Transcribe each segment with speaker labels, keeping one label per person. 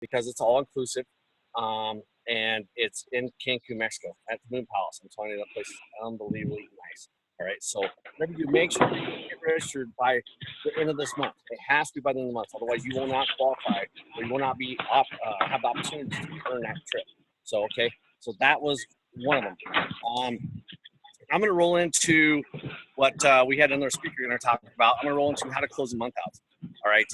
Speaker 1: because it's all inclusive. And it's in Cancun, Mexico, at the Moon Palace. I'm telling you, that place is unbelievably nice. All right, so whatever you make sure you get registered by the end of this month. It has to be by the end of the month, otherwise you will not qualify, or you will not be have the opportunity to earn that trip. So okay, so that was one of them. I'm going to roll into what we had another speaker going to talk about. I'm going to roll into how to close a month out. All right.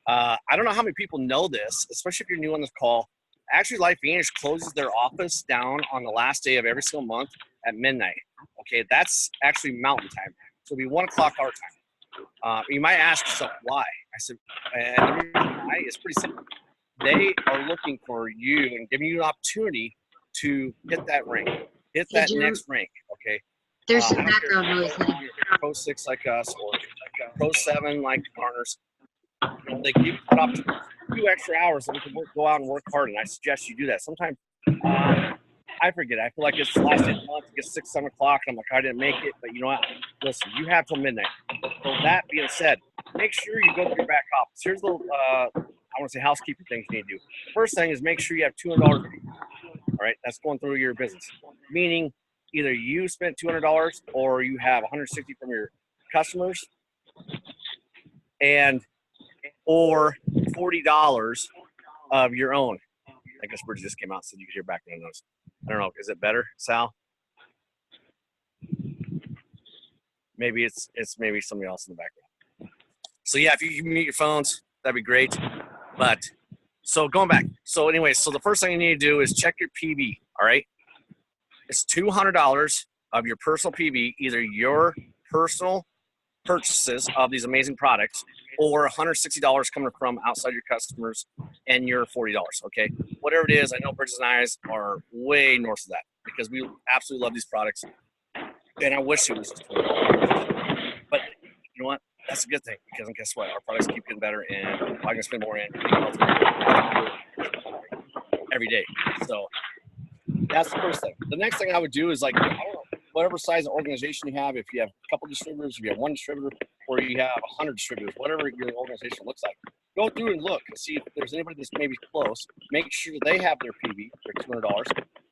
Speaker 1: I don't know how many people know this, especially if you're new on this call. Actually, LifeVantage closes their office down on the last day of every single month at midnight. Okay, that's actually mountain time. So it'll be 1 o'clock our time. You might ask yourself why. I said, and the reason why is pretty simple. They are looking for you and giving you an opportunity to hit that rank, hit that next rank. Okay.
Speaker 2: There's some background noise.
Speaker 1: Pro 6 like us, or Pro 7 like partners. You know, they give you an opportunity, a few extra hours that we can go out and work hard, and I suggest you do that. Sometimes I forget. I feel like it's the last day of the month. It gets 6, 7 o'clock, and I'm like, I didn't make it. But you know what? Listen, you have till midnight. So that being said, make sure you go to your back office. Here's the I want to say housekeeping things you need to do. First thing is make sure you have $200. All right, that's going through your business. Meaning, either you spent $200 or you have 160 from your customers, or $40 of your own. I guess Bridget just came out, so you can hear background noise. I don't know. Is it better, Sal? Maybe it's maybe somebody else in the background. So yeah, if you can mute your phones, that'd be great. But so going back. So anyway, so the first thing you need to do is check your PV. All right. It's $200 of your personal PV, either your personal purchases of these amazing products, or $160 coming from outside your customers, and your $40. Okay, whatever it is. I know Bridget and I are way north of that because we absolutely love these products, and I wish it was just $20. But you know what? That's a good thing, because guess what? Our products keep getting better, and I can spend more in every day. So that's the first thing. The next thing I would do is, like, I don't know, whatever size of organization you have, if you have a couple distributors, if you have one distributor, or you have 100 distributors, whatever your organization looks like, go through and look and see if there's anybody that's maybe close. Make sure they have their PV for $200.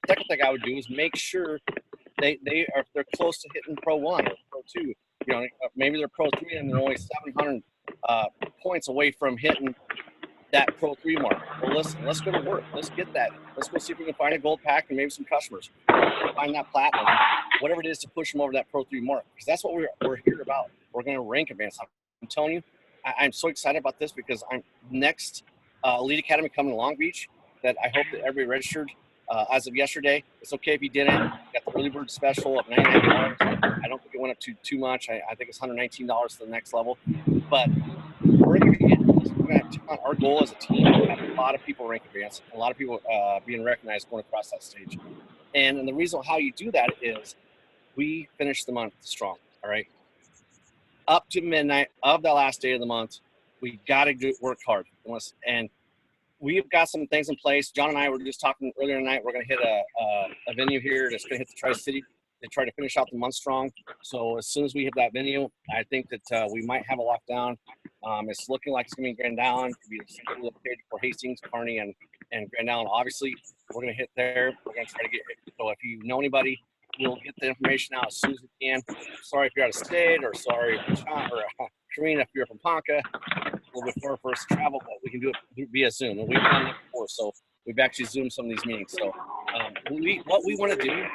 Speaker 1: Second thing I would do is make sure they're close to hitting Pro 1 or Pro 2. You know, maybe they're Pro 3 and they're only 700 points away from hitting that Pro 3 mark. Well, listen, let's go to work. Let's get that. Let's go see if we can find a gold pack and maybe some customers. Find that platinum, whatever it is, to push them over that Pro 3 mark. Because that's what we're here about. We're going to rank advance. I'm telling you, I'm so excited about this, because I'm next Elite Academy coming to Long Beach that I hope that everybody registered as of yesterday. It's okay if you didn't. You got the early bird special of $99. I don't think it went up too much. I think it's $119 to the next level. But we're going to get our goal as a team is to have a lot of people rank advance, a lot of people being recognized going across that stage. And the reason how you do that is we finish the month strong, all right? Up to midnight of the last day of the month, we got to work hard. And we've got some things in place. John and I were just talking earlier tonight. We're going to hit a venue here that's going to hit the Tri-City to try to finish out the month strong. So as soon as we hit that venue, I think that we might have a lockdown. It's looking like it's going to be Grand Island. It could be located for Hastings, Kearney, and Grand Island. Obviously, we're going to hit there. We're going to try to get it. So if you know anybody, we'll get the information out as soon as we can. Sorry if you're out of state, or sorry if Karina, if you're from Ponca, a little bit far for us to travel, but we can do it via Zoom. And we've done it before, so we've actually Zoomed some of these meetings. So what we want to do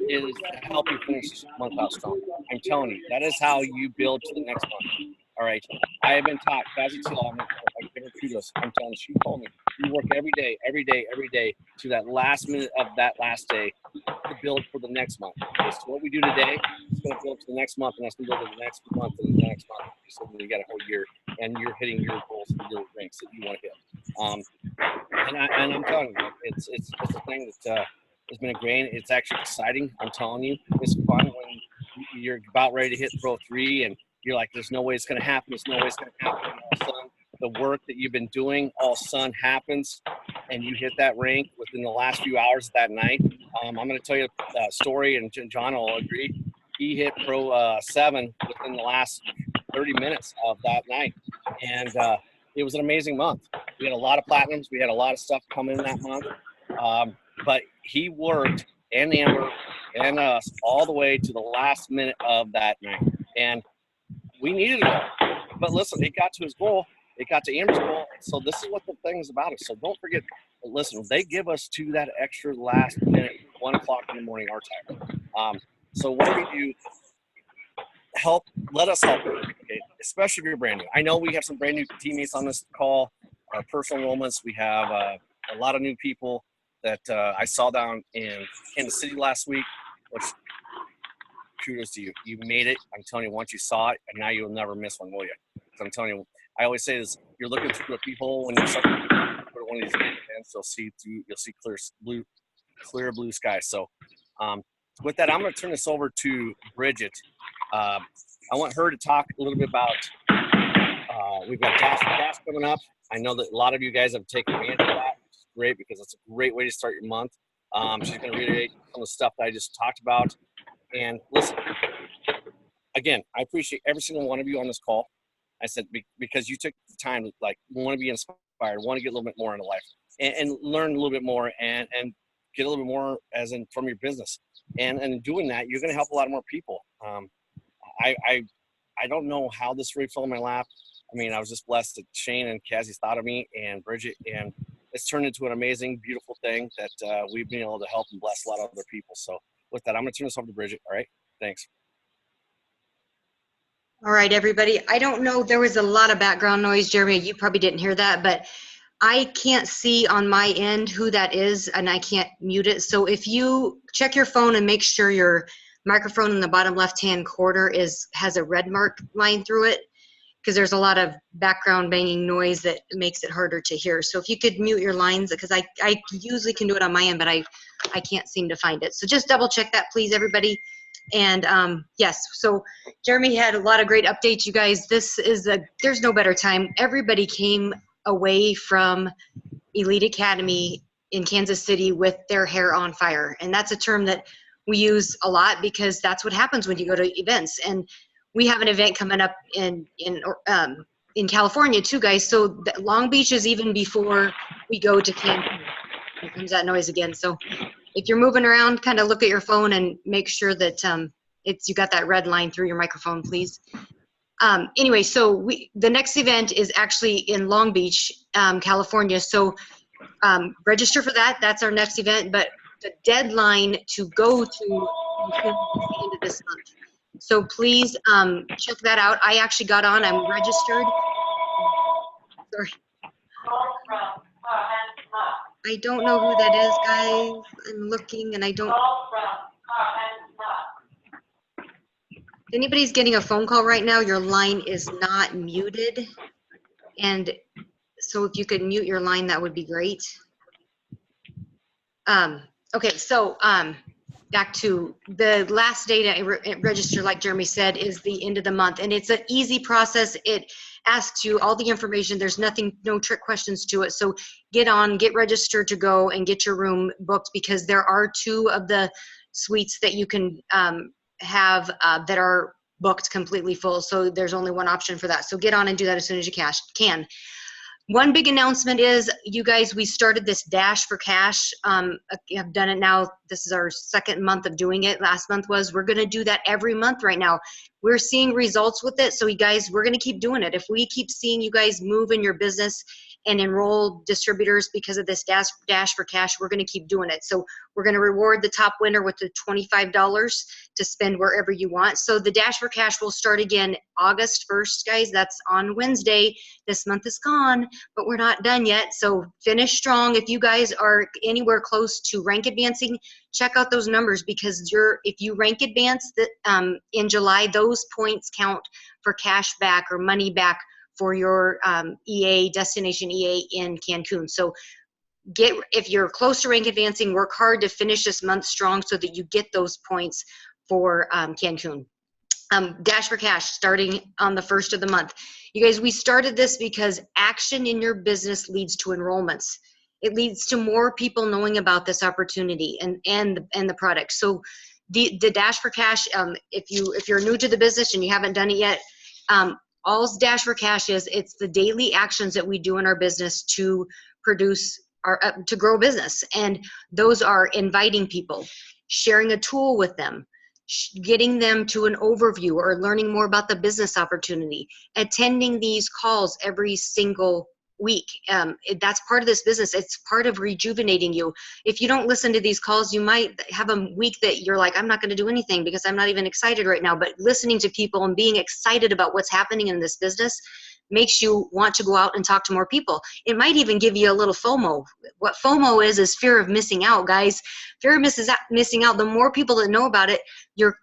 Speaker 1: is to help you finish this month out strong. I'm telling you, that is how you build to the next month. All right. I have been taught, Fazzy Till, I give her kudos. I'm telling you, she told me, you work every day to that last minute of that last day to build for the next month. Okay, so what we do today is going to build to the next month, and that's going to build to the next month and the next month. So you got a whole year, and you're hitting your goals and your ranks that you want to hit. And I'm telling you, it's a thing that has been ingrained. It's actually exciting. I'm telling you, it's fun when you're about ready to hit Pro 3 and you're like, there's no way it's going to happen. There's no way it's going to happen. And all of a sudden, the work that you've been doing all of a sudden happens, and you hit that rank within the last few hours of that night. I'm going to tell you a story, and John will agree. He hit Pro 7 within the last 30 minutes of that night, and it was an amazing month. We had a lot of platinums. We had a lot of stuff come in that month. But he worked, and Amber and us, all the way to the last minute of that night. And we needed it all. But listen, it got to his goal. It got to Amber's goal. So this is what the thing is about it. So don't forget, listen, they give us to that extra last minute, 1 o'clock in the morning, our time. So whatever you do, let us help you, okay? Especially if you're brand new. I know we have some brand new teammates on this call, our personal enrollments. We have a lot of new people that I saw down in Kansas City last week, which kudos to you. You made it. I'm telling you, once you saw it, and now you'll never miss one, will you? So I'm telling you, I always say this, you're looking through the people when you start one of these events, you'll see clear blue sky. So with that, I'm going to turn this over to Bridget. I want her to talk a little bit about, we've got Dash coming up. I know that a lot of you guys have taken advantage of that, which is great because it's a great way to start your month. She's going to reiterate some of the stuff that I just talked about. And listen, again, I appreciate every single one of you on this call. I said, because you took the time to want to be inspired, want to get a little bit more into life and learn a little bit more and get a little bit more as in from your business. And doing that, you're going to help a lot more people. I don't know how this really fell in my lap. I mean, I was just blessed that Shane and Cassie thought of me and Bridget, and it's turned into an amazing, beautiful thing that we've been able to help and bless a lot of other people. So with that, I'm going to turn this over to Bridget. All right. Thanks.
Speaker 2: All right, everybody. I don't know. There was a lot of background noise, Jeremy. You probably didn't hear that, but I can't see on my end who that is, and I can't mute it. So if you check your phone and make sure your microphone in the bottom left-hand corner has a red mark line through it, because there's a lot of background banging noise that makes it harder to hear. So if you could mute your lines, because I usually can do it on my end, but I can't seem to find it. So just double check that, please, everybody. And yes, so Jeremy had a lot of great updates, you guys. There's no better time. Everybody came away from Elite Academy in Kansas City with their hair on fire. And that's a term that we use a lot because that's what happens when you go to events. And we have an event coming up in California too, guys. So Long Beach is even before we go to Cancun. Here comes that noise again. So if you're moving around, kind of look at your phone and make sure that you got that red line through your microphone, please. Anyway, so the next event is actually in Long Beach, California. So register for that. That's our next event. But the deadline to go to is the end of this month. So please check that out. I actually got on. I'm registered. Sorry. I don't know who that is, guys. I'm looking and I don't. If anybody's getting a phone call right now, your line is not muted. And so if you could mute your line, that would be great. Okay, so back to the last day to register, like Jeremy said, is the end of the month. And it's an easy process. It asks you all the information. There's no trick questions to it. So get registered to go and get your room booked, because there are 2 of the suites that you can have that are booked completely full. So there's only one option for that. So get on and do that as soon as you can. One big announcement is, you guys, we started this Dash for Cash. I've done it now. This is our 2nd month of doing it. Last month we're going to do that every month right now. We're seeing results with it. So you guys, we're going to keep doing it. If we keep seeing you guys move in your business and enroll distributors because of this Dash for Cash, we're going to keep doing it. So we're going to reward the top winner with the $25 to spend wherever you want. So the Dash for Cash will start again August 1st, guys. That's on Wednesday. This month is gone, but we're not done yet. So finish strong. If you guys are anywhere close to rank advancing, check out those numbers, because if you rank advance in July, those points count for cash back or money back for your EA, Destination EA in Cancun. So if you're close to rank advancing, work hard to finish this month strong so that you get those points for Cancun. Dash for Cash starting on the 1st of the month. You guys, we started this because action in your business leads to enrollments. It leads to more people knowing about this opportunity and the product. So the Dash for Cash, if you're new to the business and you haven't done it yet, all Dash for Cash is, it's the daily actions that we do in our business to produce our, to grow business. And those are inviting people, sharing a tool with them, getting them to an overview or learning more about the business opportunity, attending these calls every single week. That's part of this business. It's part of rejuvenating you. If you don't listen to these calls, you might have a week that you're like, I'm not going to do anything because I'm not even excited right now. But listening to people and being excited about what's happening in this business makes you want to go out and talk to more people. It might even give you a little FOMO. What FOMO is fear of missing out, guys. Fear of missing out. The more people that know about it, your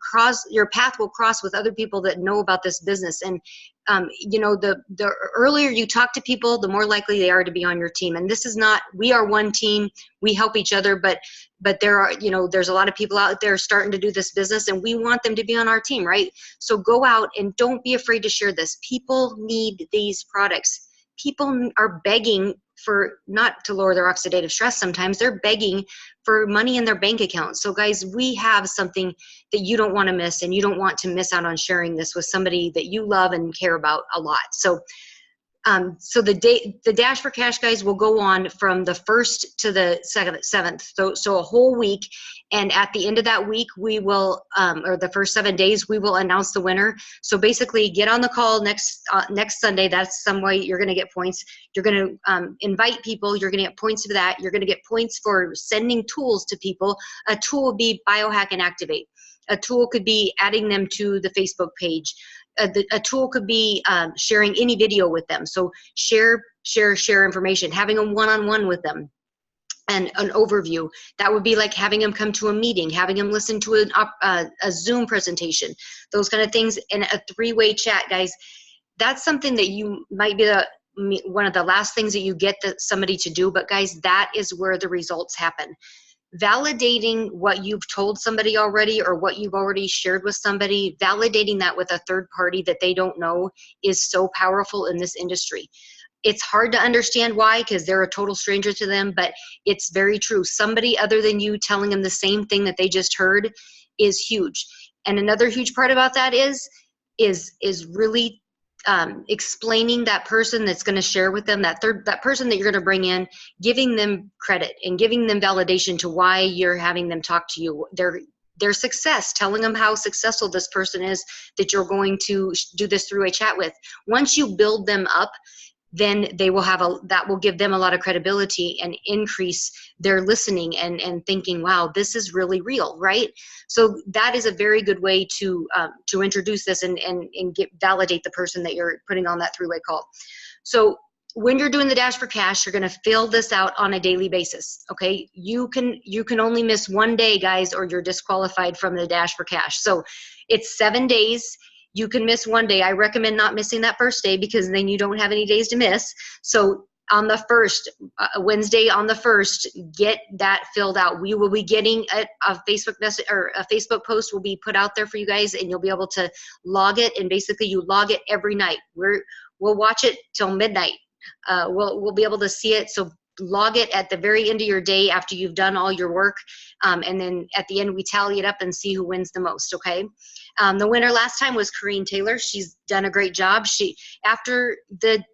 Speaker 2: path will cross with other people that know about this business. And you know, the earlier you talk to people, the more likely they are to be on your team. And this is not, we are one team, we help each other, but there are, you know, there's a lot of people out there starting to do this business and we want them to be on our team, right? So go out and don't be afraid to share this. People need these products. People are begging for, not to lower their oxidative stress sometimes, they're begging for money in their bank account. So guys, we have something that you don't want to miss, and you don't want to miss out on sharing this with somebody that you love and care about a lot. So so the Dash for Cash, guys, will go on from the 1st to the 7th. So a whole week. And at the end of that week, we will, or the first 7 days, we will announce the winner. So basically get on the call next Sunday. That's some way you're going to get points. You're going to invite people. You're going to get points for that. You're going to get points for sending tools to people. A tool will be Biohack and Activate. A tool could be adding them to the Facebook page. A tool could be sharing any video with them. So share information, having a one-on-one with them, and an overview. That would be like having them come to a meeting, having them listen to a Zoom presentation, those kind of things, and a 3-way chat, guys. That's something that you might be one of the last things that you get somebody to do, but guys, that is where the results happen. Validating what you've told somebody already or what you've already shared with somebody, validating that with a third party that they don't know is so powerful in this industry. It's hard to understand why, because they're a total stranger to them, but it's very true. Somebody other than you telling them the same thing that they just heard is huge. And another huge part about that is really explaining that person that's going to share with them, that person that you're going to bring in, giving them credit and giving them validation to why you're having them talk to you, their success, telling them how successful this person is that you're going to do this through a chat with. Once you build them up, then they will have that will give them a lot of credibility and increase their listening and thinking, wow, this is really real, right? So that is a very good way to introduce this and validate the person that you're putting on that 3-way call. So when you're doing the Dash for Cash, you're going to fill this out on a daily basis. Okay, you can only miss 1 day, guys, or you're disqualified from the Dash for Cash. So it's 7 days. You can miss 1 day. I recommend not missing that first day because then you don't have any days to miss. So on the 1st, Wednesday on the 1st, get that filled out. We will be getting a Facebook message, or a Facebook post will be put out there for you guys, and you'll be able to log it. And basically you log it every night. We'll watch it till midnight. We'll be able to see it. So log it at the very end of your day after you've done all your work. And then at the end, we tally it up and see who wins the most, okay? The winner last time was Corrine Taylor. She's done a great job. After the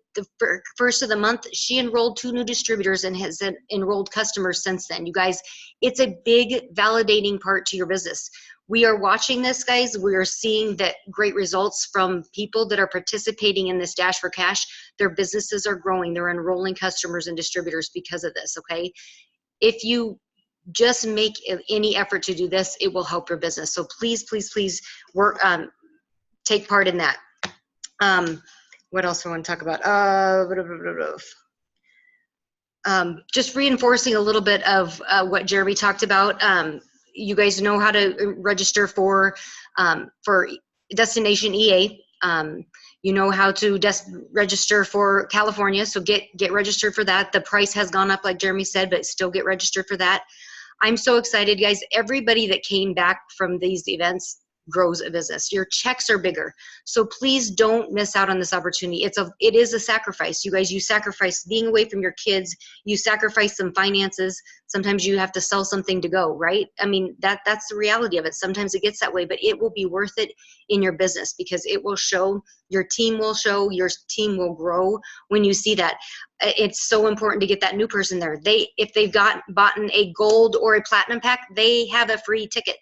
Speaker 2: first of the month, she enrolled 2 new distributors and has enrolled customers since then. You guys, it's a big validating part to your business. We are watching this, guys. We are seeing that great results from people that are participating in this Dash for Cash. Their businesses are growing. They're enrolling customers and distributors because of this, okay? If you just make any effort to do this, it will help your business. So please, please, please work, take part in that. What else do I want to talk about? Just reinforcing a little bit of what Jeremy talked about. You guys know how to register for Destination EA. You know how to register for California, so get registered for that. The price has gone up, like Jeremy said, but still get registered for that. I'm so excited, guys. Everybody that came back from these events grows a business. Your checks are bigger. So please don't miss out on this opportunity. It is a sacrifice. You guys, you sacrifice being away from your kids. You sacrifice some finances. Sometimes you have to sell something to go, right? I mean, that's the reality of it. Sometimes it gets that way, but it will be worth it in your business because it will show, your team will grow when you see that. It's so important to get that new person there. If they've bought a gold or a platinum pack, they have a free ticket.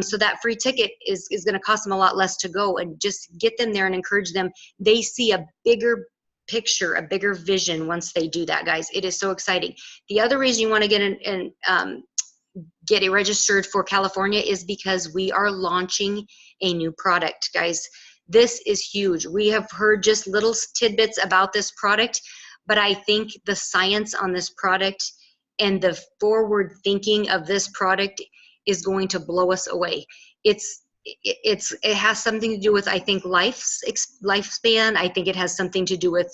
Speaker 2: So that free ticket is going to cost them a lot less to go, and just get them there and encourage them. They see a bigger picture, a bigger vision once they do that, guys. It is so exciting. The other reason you want to get it registered for California is because we are launching a new product, guys. This is huge. We have heard just little tidbits about this product, but I think the science on this product and the forward thinking of this product is going to blow us away. It has something to do with, I think, lifespan. I think it has something to do with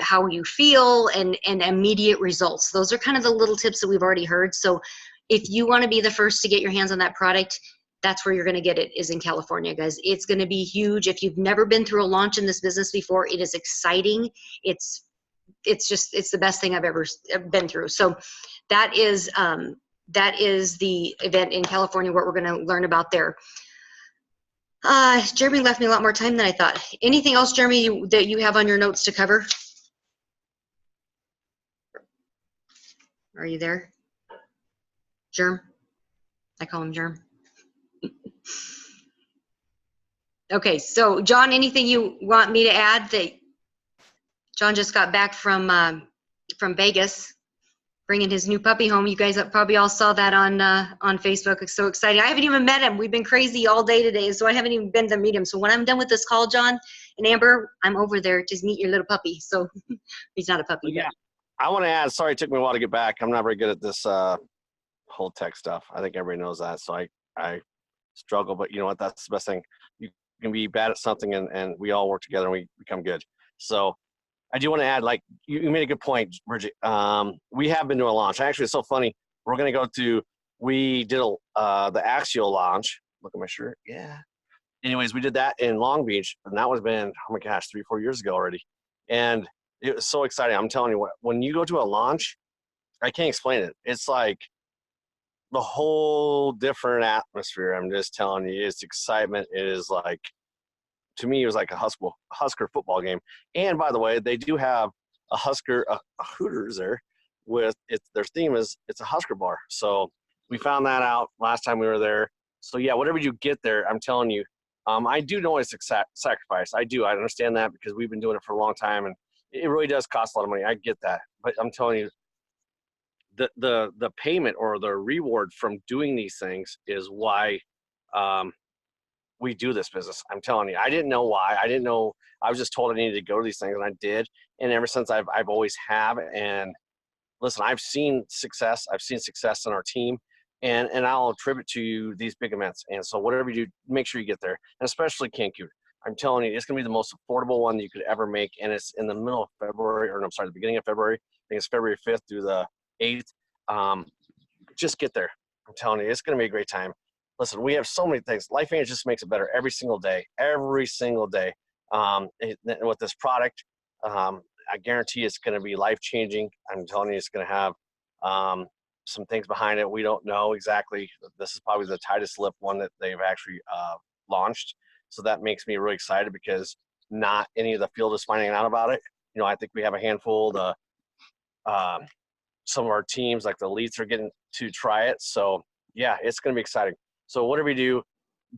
Speaker 2: how you feel and immediate results. Those are kind of the little tips that we've already heard. So if you want to be the first to get your hands on that product, that's where you're going to get it, is in California, guys. It's going to be huge. If you've never been through a launch in this business before, it is exciting. It's the best thing I've ever been through. So that is the event in California, what we're going to learn about there. Jeremy left me a lot more time than I thought. Anything else, Jeremy, that you have on your notes to cover? Are you there? Germ? I call him Germ. Okay, so John, anything you want me to add? John just got back from Vegas, bringing his new puppy home. You guys probably all saw that on Facebook. It's so exciting. I haven't even met him. We've been crazy all day today, so I haven't even been to meet him. So when I'm done with this call, John and Amber, I'm over there to meet your little puppy. So he's not a puppy.
Speaker 1: Yeah, I want to add, sorry it took me a while to get back. I'm not very good at this whole tech stuff. I think everybody knows that, so I struggle, but you know what? That's the best thing. You can be bad at something, and we all work together and we become good. So I do want to add, like, you made a good point, Bridget. We have been to a launch. Actually, it's so funny. We did the Axial launch. Look at my shirt. Yeah. Anyways, we did that in Long Beach, and that was been, oh my gosh, 3-4 years ago already. And it was so exciting. I'm telling you what, when you go to a launch, I can't explain it. It's like the whole different atmosphere. I'm just telling you, it's excitement. It is like, to me, it was like a Husker football game. And by the way, they do have a Hooters there with it. Their theme is, it's a Husker bar. So we found that out last time we were there. So yeah, whatever you get there, I'm telling you, I do know it's a sacrifice. I understand that because we've been doing it for a long time, and it really does cost a lot of money. I get that. But I'm telling you, the payment or the reward from doing these things is why we do this business. I'm telling you, I didn't know why. I didn't know. I was just told I needed to go to these things, and I did. And ever since I've always have. And listen, I've seen success. I've seen success in our team, and I'll attribute to these big events. And so whatever you do, make sure you get there, and especially Cancun. I'm telling you, it's going to be the most affordable one you could ever make, and it's in the middle of February, or no, I'm sorry, the beginning of February. I think it's February 5th through the 8th. Just get there. I'm telling you, it's going to be a great time. Listen, we have so many things. LifeVantage just makes it better every single day. Every single day. With this product, I guarantee it's going to be life-changing. I'm telling you, it's going to have some things behind it. We don't know exactly. This is probably the tightest lip one that they've actually launched. So that makes me really excited because not any of the field is finding out about it. You know, I think we have a handful. Some of our teams, like the elites, are getting to try it. So yeah, it's going to be exciting. So whatever you do,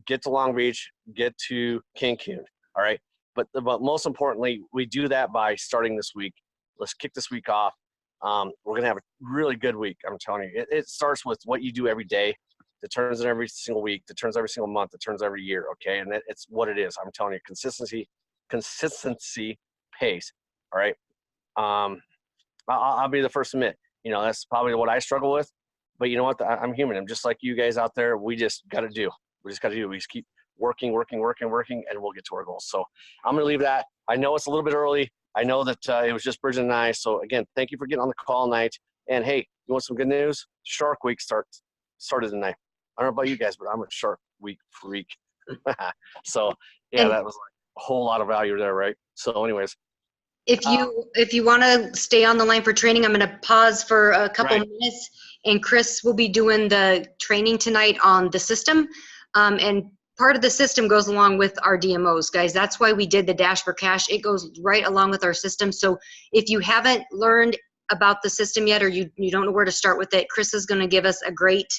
Speaker 1: get to Long Beach, get to Cancun. All right. But most importantly, we do that by starting this week. Let's kick this week off. We're going to have a really good week. I'm telling you, it starts with what you do every day. That turns in every single week, that turns every single month, that turns every year. Okay. And it's what it is. I'm telling you, consistency pays. All right. I'll be the first to admit, you know, that's probably what I struggle with, but you know what? I'm human. I'm just like you guys out there. We just got to do. We just keep working, and we'll get to our goals. So I'm going to leave that. I know it's a little bit early. I know that it was just Bridget and I. So again, thank you for getting on the call tonight. And hey, you want some good news? Shark Week started tonight. I don't know about you guys, but I'm a Shark Week freak. So yeah,
Speaker 2: And
Speaker 1: that was like a whole lot of value there, right? So anyways,
Speaker 2: if you want to stay on the line for training, I'm going to pause for a couple
Speaker 1: Right.
Speaker 2: minutes, and Chris will be doing the training tonight on the system. And part of the system goes along with our DMOs, guys. That's why we did the Dash for Cash. It goes right along with our system. So if you haven't learned about the system yet, or you don't know where to start with it, Chris is going to give us a great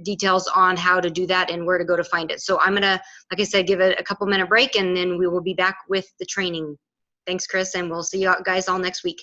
Speaker 2: details on how to do that and where to go to find it. So I'm going to, like I said, give it a couple minute break, and then we will be back with the training. Thanks, Chris, and we'll see you guys all next week.